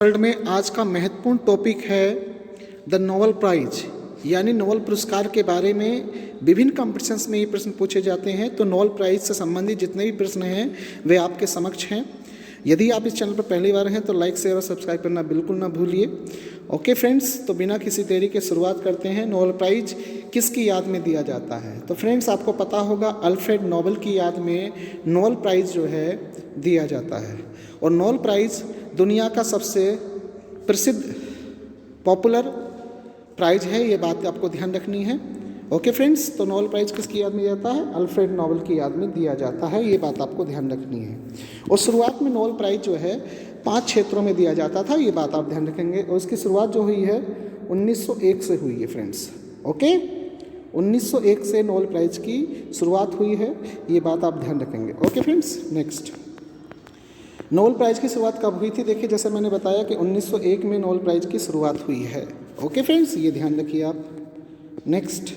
World में आज का महत्वपूर्ण टॉपिक है द नोबेल प्राइज, यानी नोबेल पुरस्कार के बारे में विभिन्न कॉम्पिटिशन्स में ये प्रश्न पूछे जाते हैं। तो नोबेल प्राइज से संबंधित जितने भी प्रश्न हैं वे आपके समक्ष हैं। यदि आप इस चैनल पर पहली बार हैं तो लाइक शेयर और सब्सक्राइब करना बिल्कुल ना भूलिए। ओके फ्रेंड्स, तो बिना किसी देरी के शुरुआत करते हैं। नोबेल प्राइज किसकी याद में दिया जाता है? तो फ्रेंड्स, आपको पता होगा अल्फ्रेड नोबेल की याद में नोबेल प्राइज जो है दिया जाता है। और नोबेल प्राइज दुनिया का सबसे प्रसिद्ध पॉपुलर प्राइज है, ये बात आपको ध्यान रखनी है। ओके फ्रेंड्स, तो नोबेल प्राइज किसकी याद में जाता है? अल्फ्रेड नोबेल की याद में दिया जाता है, ये बात आपको ध्यान रखनी है। और शुरुआत में नोबेल प्राइज जो है 5 क्षेत्रों में दिया जाता था, ये बात आप ध्यान रखेंगे। और इसकी शुरुआत जो हुई है 1901 से हुई है फ्रेंड्स। ओके, 1901 से नोबेल प्राइज की शुरुआत हुई है, ये बात आप ध्यान रखेंगे। Okay friends, next Nobel prize की शुरुआत कब हुई थी? देखिए, जैसे मैंने बताया कि 1901 में नोबेल प्राइज की शुरुआत हुई है। ओके फ्रेंड्स, ये ध्यान रखिए आप। नेक्स्ट,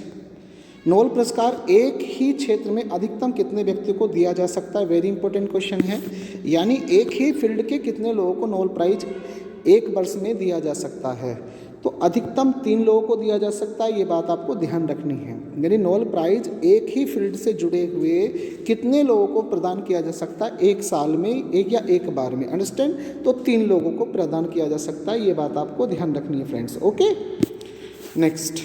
नोबेल पुरस्कार एक ही क्षेत्र में अधिकतम कितने व्यक्ति को दिया जा सकता है? वेरी इंपॉर्टेंट क्वेश्चन है। यानी एक ही फील्ड के कितने लोगों को नोबेल प्राइज एक वर्ष में दिया जा सकता है? तो अधिकतम 3 लोगों को दिया जा सकता है, ये बात आपको ध्यान रखनी है। यानी नोबेल प्राइज एक ही फील्ड से जुड़े हुए कितने लोगों को प्रदान किया जा सकता है एक साल में, एक या एक बार में? अंडरस्टैंड? तो 3 लोगों को प्रदान किया जा सकता है, ये बात आपको ध्यान रखनी है फ्रेंड्स। ओके, नेक्स्ट,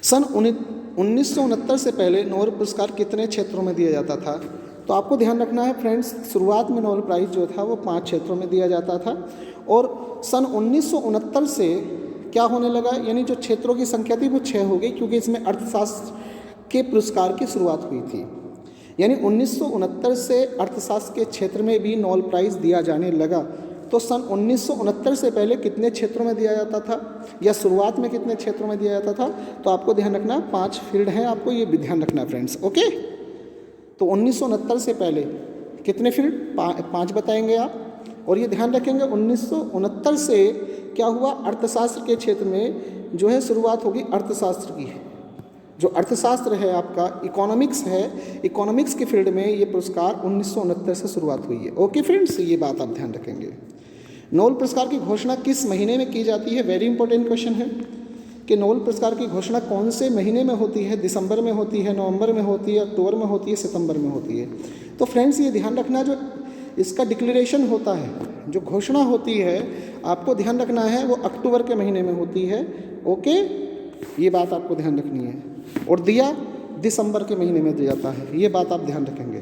सन 1969 से पहले नोबेल पुरस्कार कितने क्षेत्रों में दिया जाता था? तो आपको ध्यान रखना है फ्रेंड्स, शुरुआत में नोबेल प्राइज जो था वो 5 क्षेत्रों में दिया जाता था। और सन 1969 से क्या होने लगा, यानी जो क्षेत्रों की संख्या थी वो 6 हो गई, क्योंकि इसमें अर्थशास्त्र के पुरस्कार की शुरुआत हुई थी। यानी 1969 से अर्थशास्त्र के क्षेत्र में भी नोबेल प्राइज दिया जाने लगा। तो सन 1969 से पहले कितने क्षेत्रों में दिया जाता था, या शुरुआत में कितने क्षेत्रों में दिया जाता था? तो आपको ध्यान रखना, 5 फील्ड हैं, आपको ये भी ध्यान रखना फ्रेंड्स। ओके, तो 1969 से पहले कितने फील्ड? 5 बताएंगे आप। और ये ध्यान रखेंगे 1969 से क्या हुआ, अर्थशास्त्र के क्षेत्र में जो है शुरुआत होगी अर्थशास्त्र की। जो अर्थशास्त्र है आपका, इकोनॉमिक्स है, इकोनॉमिक्स के फील्ड में ये पुरस्कार 1969 से शुरुआत हुई है। ओके फ्रेंड्स, ये बात आप ध्यान रखेंगे। नोबेल पुरस्कार की घोषणा किस महीने में की जाती है? वेरी इंपॉर्टेंट क्वेश्चन है कि नोबेल पुरस्कार की घोषणा कौन से महीने में होती है? दिसंबर में होती है, नवंबर में होती है, अक्टूबर में होती है, सितंबर में होती है? तो फ्रेंड्स, ये ध्यान रखना, जो इसका डिक्लेरेशन होता है, जो घोषणा होती है, आपको ध्यान रखना है वो अक्टूबर के महीने में होती है। ओके, ये बात आपको ध्यान रखनी है। और दिया दिसंबर के महीने में दिया जाता है, ये बात आप ध्यान रखेंगे।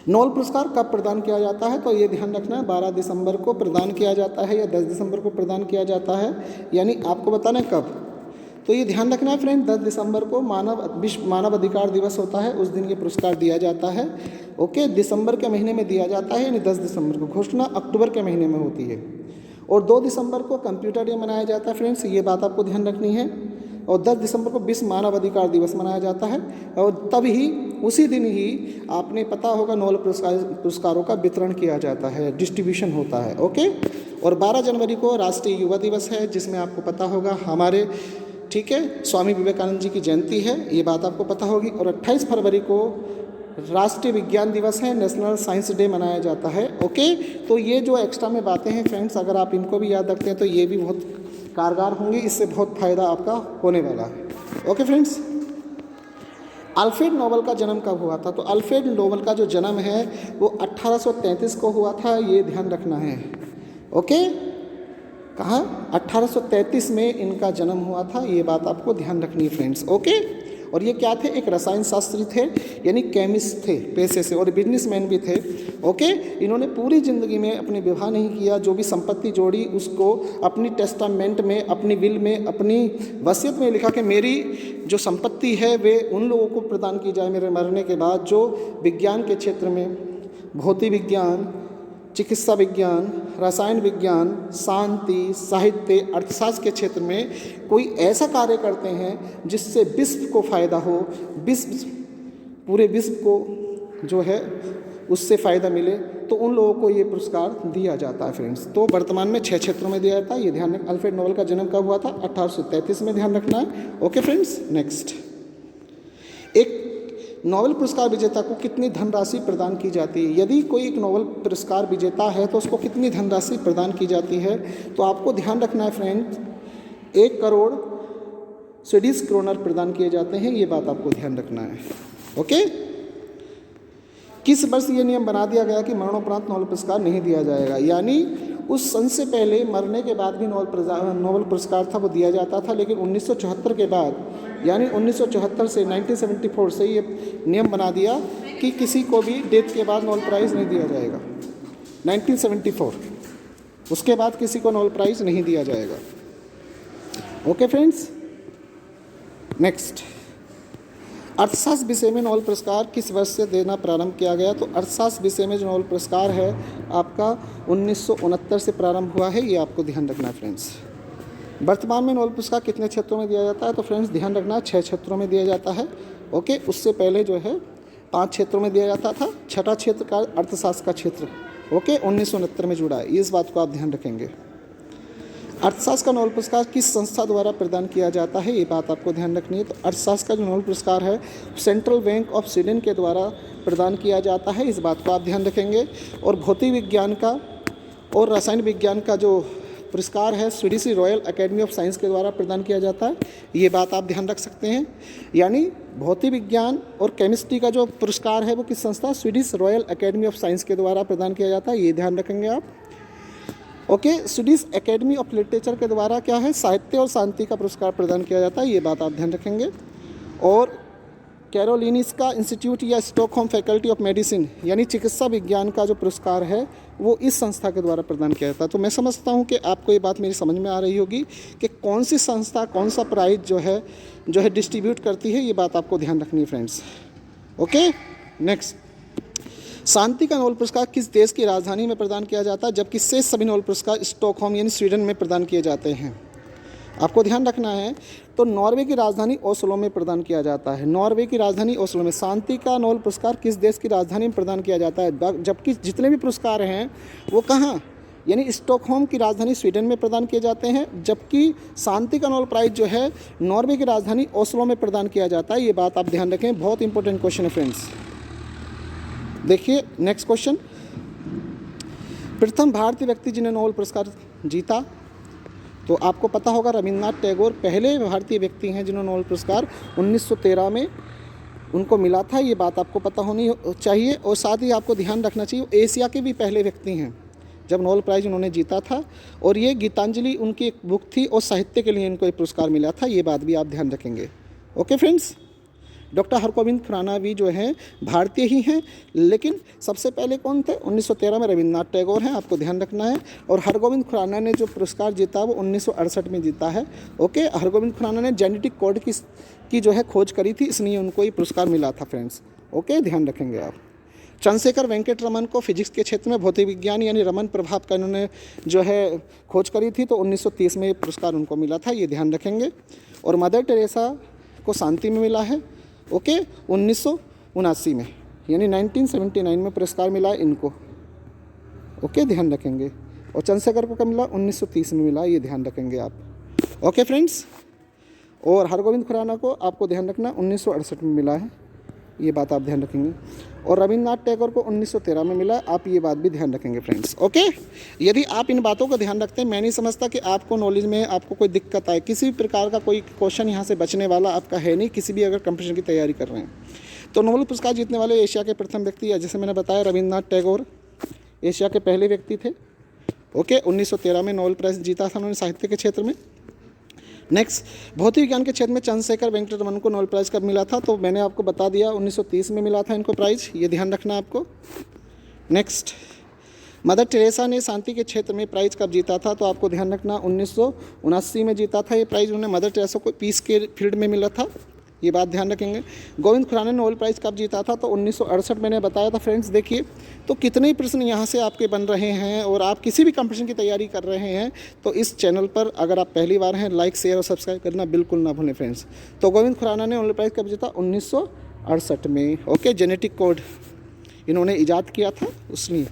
नोबेल पुरस्कार कब प्रदान किया जाता है? तो ये ध्यान रखना है, 12 दिसंबर को प्रदान किया जाता है या 10 दिसंबर को प्रदान किया जाता है, यानी आपको बताना है कब। तो ये ध्यान रखना है फ्रेंड, 10 दिसंबर को विश्व मानव अधिकार दिवस होता है, उस दिन ये पुरस्कार दिया जाता है। ओके, दिसंबर के महीने में दिया जाता है, यानी 10 दिसंबर को। घोषणा अक्टूबर के महीने में होती है। और 2 दिसंबर को कंप्यूटर डे मनाया जाता है फ्रेंड्स, ये बात आपको ध्यान रखनी है। और 10 दिसंबर को विश्व मानव अधिकार दिवस मनाया जाता है। और तभी उसी दिन ही आपने पता होगा नोबेल पुरस्कारों का वितरण किया जाता है, डिस्ट्रीब्यूशन होता है। ओके, और 12 जनवरी को राष्ट्रीय युवा दिवस है, जिसमें आपको पता होगा हमारे, ठीक है, स्वामी विवेकानंद जी की जयंती है, ये बात आपको पता होगी। और 28 फरवरी को राष्ट्रीय विज्ञान दिवस है, नेशनल साइंस डे मनाया जाता है। ओके, तो ये जो एक्स्ट्रा में बातें हैं फ्रेंड्स, अगर आप इनको भी याद रखते हैं तो ये भी बहुत कारगर होंगी, इससे बहुत फ़ायदा आपका होने वाला है। ओके फ्रेंड्स, अल्फ्रेड नोबेल का जन्म कब हुआ था? तो अल्फ्रेड नोबेल का जो जन्म है वो 1833 को हुआ था, ये ध्यान रखना है। ओके, कहाँ? 1833 में इनका जन्म हुआ था, ये बात आपको ध्यान रखनी है फ्रेंड्स। ओके, और ये क्या थे? एक रसायन शास्त्री थे, यानी केमिस्ट थे पेशे से, और बिजनेसमैन भी थे। ओके, इन्होंने पूरी ज़िंदगी में अपनी विवाह नहीं किया, जो भी संपत्ति जोड़ी उसको अपनी टेस्टामेंट में, अपनी विल में, अपनी वसीयत में लिखा कि मेरी जो संपत्ति है वे उन लोगों को प्रदान की जाए मेरे मरने के बाद जो विज्ञान के क्षेत्र में, भौतिक विज्ञान, चिकित्सा विज्ञान, रसायन विज्ञान, शांति, साहित्य, अर्थशास्त्र के क्षेत्र में कोई ऐसा कार्य करते हैं जिससे विश्व को फ़ायदा हो, पूरे विश्व को जो है उससे फ़ायदा मिले, तो उन लोगों को ये पुरस्कार दिया जाता है फ्रेंड्स। तो वर्तमान में 6 क्षेत्रों में दिया जाता है, ये ध्यान रखना। अल्फ्रेड नोबेल का जन्म कब हुआ था? 1833 में, ध्यान रखना है। ओके फ्रेंड्स, नेक्स्ट, एक नोबेल पुरस्कार विजेता को कितनी धनराशि प्रदान की जाती है। यदि कोई एक नोबेल पुरस्कार विजेता है तो उसको कितनी धनराशि प्रदान की जाती है, तो आपको ध्यान रखना है फ्रेंड्स, 1 करोड़ स्वीडिश क्रोनर प्रदान किए जाते हैं, ये बात आपको ध्यान रखना है। ओके। किस वर्ष ये नियम बना दिया गया कि मरणोपरांत नोबेल पुरस्कार नहीं दिया जाएगा, यानी उस सन से पहले मरने के बाद भी नोबेल पुरस्कार था वो दिया जाता था, लेकिन 1974 के बाद यानी 1974 से 1974 से ये नियम बना दिया कि किसी को भी डेथ के बाद नोबेल प्राइज़ नहीं दिया जाएगा। 1974 उसके बाद किसी को नोबेल प्राइज़ नहीं दिया जाएगा। Okay friends. नेक्स्ट, अर्थशास्त्र विषय में नोबेल पुरस्कार किस वर्ष से देना प्रारंभ किया गया। तो अर्थशास्त्र विषय में जो नोबेल पुरस्कार है आपका 1969 से प्रारंभ हुआ है, ये आपको ध्यान रखना है फ्रेंड्स। वर्तमान में नोबेल पुरस्कार कितने क्षेत्रों में दिया जाता है, तो फ्रेंड्स ध्यान रखना 6 क्षेत्रों में दिया जाता है। ओके, उससे पहले जो है 5 क्षेत्रों में दिया जाता था। छठा क्षेत्र का अर्थशास्त्र का क्षेत्र ओके 1969 में जुड़ा है, इस बात को आप ध्यान रखेंगे। अर्थशास्त्र का नोबेल पुरस्कार किस संस्था द्वारा प्रदान किया जाता है, ये बात आपको ध्यान रखनी है। तो अर्थशास्त्र का जो नोबेल पुरस्कार है सेंट्रल बैंक ऑफ स्वीडन के द्वारा प्रदान किया जाता है, इस बात को आप ध्यान रखेंगे। और भौतिक विज्ञान का और रसायन विज्ञान का जो पुरस्कार है Swedish royal academy of science के द्वारा प्रदान किया जाता है, ये बात आप ध्यान रख सकते हैं। यानी भौतिक विज्ञान और केमिस्ट्री का जो पुरस्कार है वो किस संस्था, Swedish royal academy of science के द्वारा प्रदान किया जाता है, ये ध्यान रखेंगे आप। Okay, Swedish academy of literature के द्वारा क्या है, साहित्य और शांति का पुरस्कार प्रदान किया जाता है, ये बात आप ध्यान रखेंगे। और कैरोलिनिस्का इंस्टीट्यूट या स्टॉकहोम फैकल्टी ऑफ मेडिसिन यानी चिकित्सा विज्ञान का जो पुरस्कार है वो इस संस्था के द्वारा प्रदान किया जाता है। तो मैं समझता हूँ कि आपको ये बात मेरी समझ में आ रही होगी कि कौन सी संस्था कौन सा प्राइज जो है डिस्ट्रीब्यूट करती है, ये बात आपको ध्यान रखनी है फ्रेंड्स। ओके। नेक्स्ट, शांति का नोबेल पुरस्कार किस देश की राजधानी में प्रदान किया जाता है, जबकि शेष सभी नोबेल पुरस्कार स्टॉकहोम यानी स्वीडन में प्रदान किए जाते हैं। आपको ध्यान रखना है। तो नॉर्वे की राजधानी ओस्लो में प्रदान किया जाता है, नॉर्वे की राजधानी ओस्लो में। शांति का नोबेल पुरस्कार किस देश की राजधानी में प्रदान किया जाता है, जबकि जितने भी पुरस्कार हैं वो कहाँ, यानी स्टॉकहोम की राजधानी स्वीडन में प्रदान किए जाते हैं, जबकि शांति का नोबेल प्राइज़ जो है नॉर्वे की राजधानी ओस्लो में प्रदान किया जाता है, ये बात आप ध्यान रखें, बहुत इंपॉर्टेंट क्वेश्चन है फ्रेंड्स। देखिए नेक्स्ट क्वेश्चन, प्रथम भारतीय व्यक्ति जिन्हें नोबेल पुरस्कार जीता। तो आपको पता होगा रविन्द्रनाथ टैगोर पहले भारतीय व्यक्ति हैं जिन्होंने नोबेल पुरस्कार 1913 में उनको मिला था, ये बात आपको पता होनी चाहिए। और साथ ही आपको ध्यान रखना चाहिए एशिया के भी पहले व्यक्ति हैं जब नोबेल प्राइज़ उन्होंने जीता था, और ये गीतांजलि उनकी एक बुक थी और साहित्य के लिए इनको एक पुरस्कार मिला था, ये बात भी आप ध्यान रखेंगे। Okay friends. Doctor Hargobind Khorana भी जो हैं भारतीय ही हैं, लेकिन सबसे पहले कौन थे, 1913 में रविन्द्रनाथ टैगोर हैं, आपको ध्यान रखना है। और हरगोविंद खुराना ने जो पुरस्कार जीता वो 1968 में जीता है। ओके, हरगोविंद खुराना ने जेनेटिक कोड की जो है खोज करी थी, इसलिए उनको ये पुरस्कार मिला था फ्रेंड्स। ओके, ध्यान रखेंगे आप। चंद्रशेखर वेंकट रमन को फिजिक्स के क्षेत्र में भौतिक विज्ञान यानी रमन प्रभाव का इन्होंने जो है खोज करी थी, तो 1930 में ये पुरस्कार उनको मिला था, ये ध्यान रखेंगे। और मदर टेरेसा को शांति में मिला है, ओके 1979 में, यानी 1979 में पुरस्कार मिला है इनको। ओके, ध्यान रखेंगे। और चंद्रशेखर को कब मिला, 1930 में मिला, ये ध्यान रखेंगे आप। Okay friends. और हरगोविंद खुराना को आपको ध्यान रखना 1968 में मिला है, ये बात आप ध्यान रखेंगे। और रविन्द्रनाथ टैगोर को 1913 में मिला, आप ये बात भी ध्यान रखेंगे फ्रेंड्स। ओके, यदि आप इन बातों का ध्यान रखते हैं, मैं नहीं समझता कि आपको नॉलेज में आपको कोई दिक्कत आए। किसी भी प्रकार का कोई क्वेश्चन यहाँ से बचने वाला आपका है नहीं, किसी भी अगर कंपटीशन की तैयारी कर रहे हैं। तो नोबेल पुरस्कार जीतने वाले एशिया के प्रथम व्यक्ति, जैसे मैंने बताया रविन्द्रनाथ टैगोर एशिया के पहले व्यक्ति थे। ओके, 1913 में नोबेल प्राइज़ जीता था उन्होंने साहित्य के क्षेत्र में। नेक्स्ट, भौतिक विज्ञान के क्षेत्र में चंद्रशेखर वेंकट रमन को नोबेल प्राइज़ कब मिला था, तो मैंने आपको बता दिया 1930 में मिला था इनको प्राइज़, ये ध्यान रखना आपको। नेक्स्ट, मदर टेरेसा ने शांति के क्षेत्र में प्राइज़ कब जीता था, तो आपको ध्यान रखना 1979 में जीता था ये प्राइज़, उन्हें मदर टेरेसा को पीस के फील्ड में मिला था, ये बात ध्यान रखेंगे। गोविंद खुराना ने नोबेल प्राइज़ कब जीता था, तो 1968 मैंने बताया था फ्रेंड्स। देखिए तो कितने ही प्रश्न यहाँ से आपके बन रहे हैं, और आप किसी भी कंपटीशन की तैयारी कर रहे हैं तो इस चैनल पर अगर आप पहली बार हैं लाइक शेयर और सब्सक्राइब करना बिल्कुल ना भूलें फ्रेंड्स। तो गोविंद खुराना ने नोबेल प्राइज़ कब जीता, 1968 में। ओके, जेनेटिक कोड इन्होंने ईजाद किया था उसने।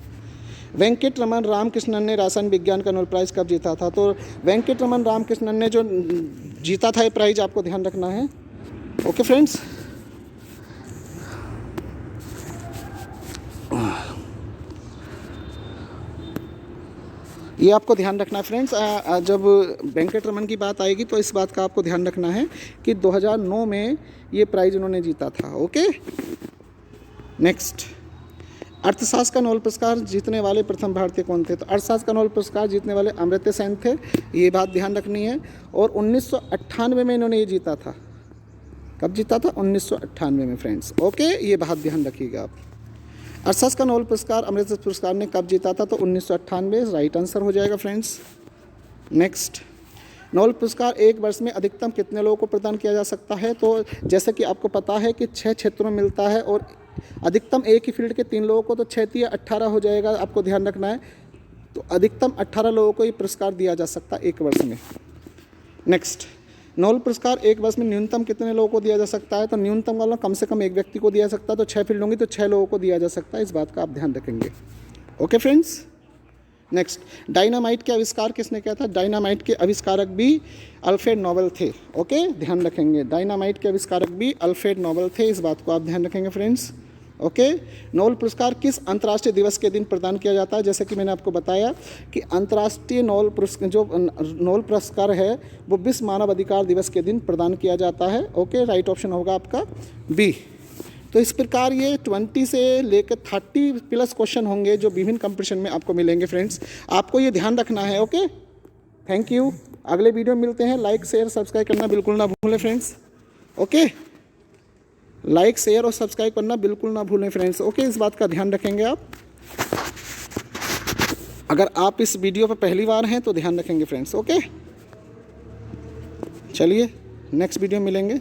वेंकट रमन रामकृष्णन ने रसायन विज्ञान का नोबेल प्राइज़ कब जीता था, तो वेंकट रमन रामकृष्णन ने जो जीता था ये प्राइज़ आपको ध्यान रखना है। Okay friends. ये आपको ध्यान रखना है फ्रेंड्स। जब वेंकटरमन की बात आएगी तो इस बात का आपको ध्यान रखना है कि 2009 में ये प्राइज़ उन्होंने जीता था। ओके, नेक्स्ट, अर्थशास्त्र का नोबेल पुरस्कार जीतने वाले प्रथम भारतीय कौन थे? तो अर्थशास्त्र का नोबेल पुरस्कार जीतने वाले अमर्त्य सेन थे, ये बात ध्यान रखनी है। और 1998 में इन्होंने ये जीता था। कब जीता था? 1998 में फ्रेंड्स। ओके, ये बात ध्यान रखिएगा आप। अर्थशास्त्र का नोबेल पुरस्कार अमर्त्य पुरस्कार ने कब जीता था? तो 1998, राइट आंसर हो जाएगा फ्रेंड्स। नेक्स्ट, नोबेल पुरस्कार एक वर्ष में अधिकतम कितने लोगों को प्रदान किया जा सकता है? तो जैसे कि आपको पता है कि 6 क्षेत्रों में मिलता है और अधिकतम एक ही फील्ड के 3 लोगों को, तो 6 या 18 हो जाएगा, आपको ध्यान रखना है। तो अधिकतम 18 लोगों को ये पुरस्कार दिया जा सकता है एक वर्ष में। नेक्स्ट, नोबेल पुरस्कार एक वर्ष में न्यूनतम कितने लोगों को दिया जा सकता है? तो न्यूनतम वाला कम से कम एक व्यक्ति को दिया जा सकता है। तो 6 फील्ड होंगी तो 6 लोगों को दिया जा सकता है, इस बात का आप ध्यान रखेंगे। ओके फ्रेंड्स, नेक्स्ट, डायनामाइट के आविष्कार किसने किया था? डायनामाइट के आविष्कारक भी अल्फ्रेड नोबेल थे। ओके, ध्यान रखेंगे, डायनामाइट के आविष्कारक भी अल्फ्रेड नोबेल थे, इस बात को आप ध्यान रखेंगे फ्रेंड्स। ओके, नोबेल पुरस्कार किस अंतर्राष्ट्रीय दिवस के दिन प्रदान किया जाता है? जैसे कि मैंने आपको बताया कि अंतर्राष्ट्रीय नोबेल पुरस्कार, जो नोबेल पुरस्कार है वो विश्व मानव अधिकार दिवस के दिन प्रदान किया जाता है। ओके, राइट ऑप्शन होगा आपका बी। तो इस प्रकार ये 20 से लेकर 30 प्लस क्वेश्चन होंगे जो विभिन्न कंपटीशन में आपको मिलेंगे फ्रेंड्स, आपको ये ध्यान रखना है। ओके, थैंक यू, अगले वीडियो में मिलते हैं। लाइक शेयर सब्सक्राइब करना बिल्कुल ना भूलें फ्रेंड्स। ओके, लाइक शेयर और सब्सक्राइब करना बिल्कुल ना भूलें फ्रेंड्स। ओके, इस बात का ध्यान रखेंगे आप। अगर आप इस वीडियो पर पहली बार हैं तो ध्यान रखेंगे फ्रेंड्स। ओके, चलिए नेक्स्ट वीडियो में मिलेंगे।